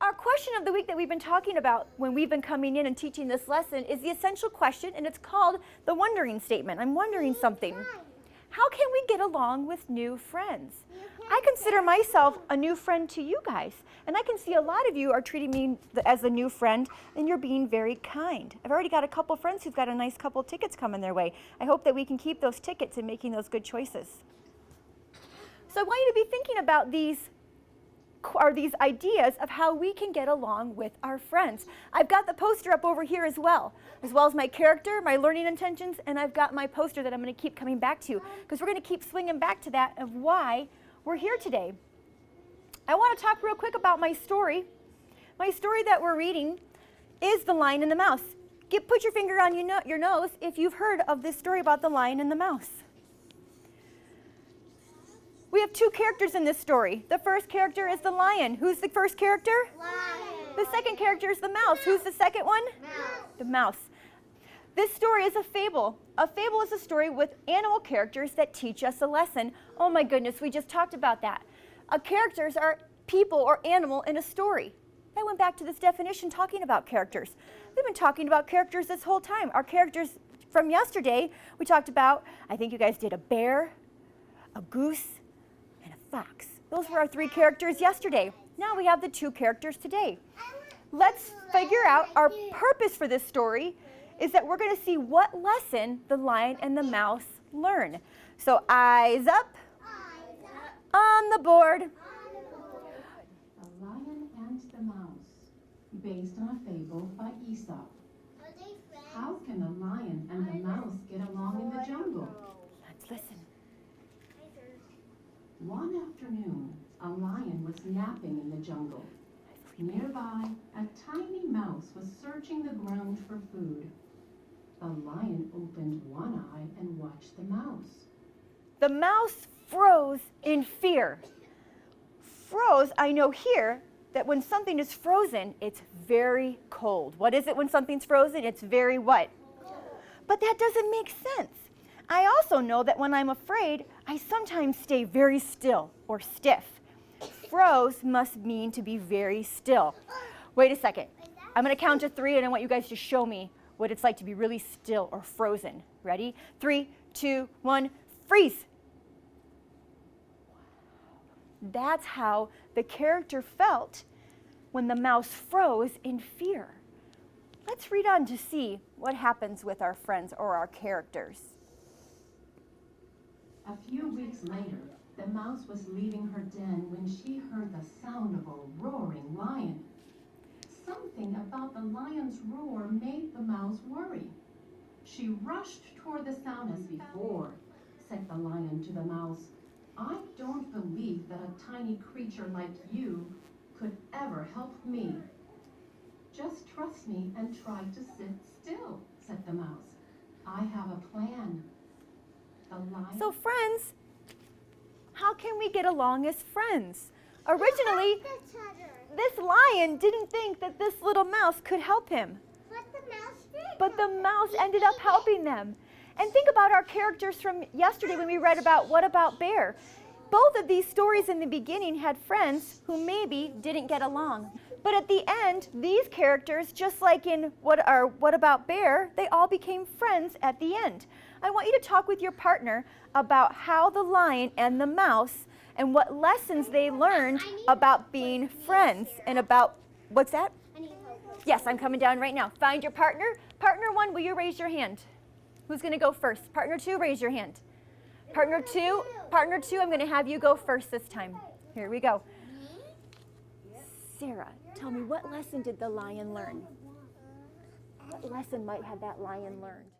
Our question of the week that we've been talking about when we've been coming in and teaching this lesson is the essential question, and it's called the wondering statement. I'm wondering something. How can we get along with new friends? I consider myself a new friend to you guys, and I can see a lot of you are treating me as a new friend, and you're being very kind. I've already got a couple friends who've got a nice couple tickets coming their way. I hope that we can keep those tickets and making those good choices. So I want you to be thinking about these ideas of how we can get along with our friends. I've got the poster up over here as well as my character, my learning intentions, and I've got my poster that I'm going to keep coming back to because we're going to keep swinging back to that of why we're here today. I want to talk real quick about my story. My story that we're reading is The Lion and the Mouse. Put your finger on your nose if you've heard of this story about the lion and the mouse. We have two characters in this story. The first character is the lion. Who's the first character? Lion. The second character is the mouse. Who's the second one? Mouse. The mouse. This story is a fable. A fable is a story with animal characters that teach us a lesson. Oh my goodness, we just talked about that. Characters are people or animal in a story. I went back to this definition talking about characters. We've been talking about characters this whole time. Our characters from yesterday, we talked about, I think you guys did a bear, a goose, fox. Those were our three characters yesterday. Now we have the two characters today. Let's figure out our purpose for this story is that we're going to see what lesson the lion and the mouse learn. So eyes up on the board. The Lion and the Mouse, based on a fable by Aesop. How can the lion and the mouse get along in the jungle? Let's listen. One afternoon, a lion was napping in the jungle. Nearby, a tiny mouse was searching the ground for food. The lion opened one eye and watched the mouse. The mouse froze in fear. Froze, I know here that when something is frozen, it's very cold. What is it when something's frozen? It's very what? But that doesn't make sense. I also know that when I'm afraid, I sometimes stay very still or stiff. Froze must mean to be very still. Wait a second. I'm going to count to 3 and I want you guys to show me what it's like to be really still or frozen. Ready? 3, 2, 1, freeze. That's how the character felt when the mouse froze in fear. Let's read on to see what happens with our friends or our characters. A few weeks later, the mouse was leaving her den when she heard the sound of a roaring lion. Something about the lion's roar made the mouse worry. She rushed toward the sound as before. Said the lion to the mouse, "I don't believe that a tiny creature like you could ever help me. Just trust me and try to sit still," said the mouse. "I have a plan." So friends, how can we get along as friends? Originally, this lion didn't think that this little mouse could help him. But the mouse ended up helping them. And think about our characters from yesterday when we read about What About Bear? Both of these stories in the beginning had friends who maybe didn't get along. But at the end, these characters, just like in What About Bear, they all became friends at the end. I want you to talk with your partner about how the lion and the mouse and what lessons they learned about being friends and about, what's that? Yes, I'm coming down right now. Find your partner. Partner 1, will you raise your hand? Who's going to go first? Partner 2, raise your hand. Partner 2, I'm going to have you go first this time. Here we go. Sarah, tell me, what lesson did the lion learn? What lesson might have that lion learned?